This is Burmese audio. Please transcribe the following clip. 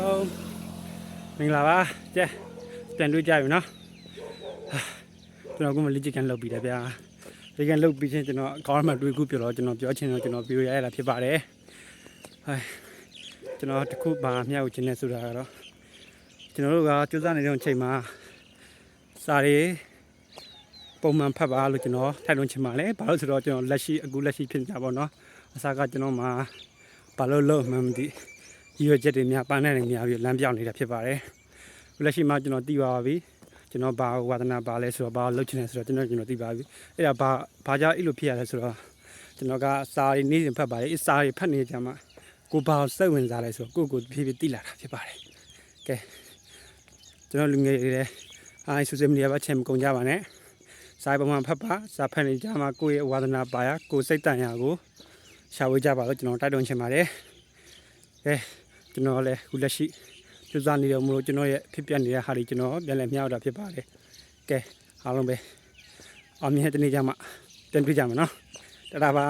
Hello မင်္ဂလာပါကျဲပြန်တွေ့ကြပြီနော်ကျွန်တော်ကမလေးချကန်လုပ်ပြီးတယ်ဗျာဒီကန်လုပ်ပြီးချင်းကျွန်တော်ကောင်းမှတွေ့ခုပြတော့ကျွန်တော်ပြောချင်တော့ကျွန်တော်ပြောရတာဖြစ်ပါတယ်ဟဲ့ကျွန်တော်တခုပါမြောက်ခြင်းနဲ့ဆိုတာကတော့ကျွန်တော်တို့ကစူးစမ်းနေတဲ့အချိန်မှာစာရီပုံမှန်ဖတ်ပါလို့ကျွန်တော်ထိုင်လုံးချင်ပါလေဘာလို့ဆိုတော့ကျွန်တော်လက်ရှိအခုလက်ရှိဖြစ်နေတာပေါ့နော်အစားကကျွန်တော်မှာဘာလို့လို့မှမသိရွေးချက်တွေများပန်းတဲ့နေများပြီးလမ်းပြောင်းနေတာဖြစ်ပါတယ်လက်ရှိမှာကျွန်တော်သိပါပြီကျွန်တော်ဘာဝါသနာပါလဲဆိုတော့ဘာလုပ်ချင်လဲဆိုတော့ကျွန်တော်သိပါပြီအဲ့ဒါဘာကြောင့်အဲ့လိုဖြစ်ရလဲဆိုတော့ကျွန်တော်ကစာရီနေ့စဉ်ဖတ်ပါလေစာရီဖတ်နေကြမှာကိုဘာစိတ်ဝင်စားလဲဆိုတော့ကိုဖြည်းဖြည်းသိလာတာဖြစ်ပါတယ်ကဲကျွန်တော်လူငယ်တွေလည်းဆိုရှယ်မီဒီယာပါချင်မကုန်ကြပါနဲ့စာရီပုံမှန်ဖတ်ပါစာဖတ်နေကြမှာကိုရဲ့ဝါသနာပါရကိုစိတ်တန်ရာကိုရှာဝေးကြပါလို့ကျွန်တော်တိုက်တွန်းချင်ပါတယ်ကဲကျွန်တော်လည်းခုလက်ရှိစူးစမ်းနေတော့မလို့ကျွန်တော်ရဲ့ဖြစ်ပြနေတဲ့ဟာတွေကျွန်တော်ပြန်လည်မျှဝေတာဖြစ်ပါတယ်ကဲအားလုံးပဲအောင်မြင်တဲ့နေ့ကြမှာပြန်တွေ့ကြမယ်နော်တတားပါ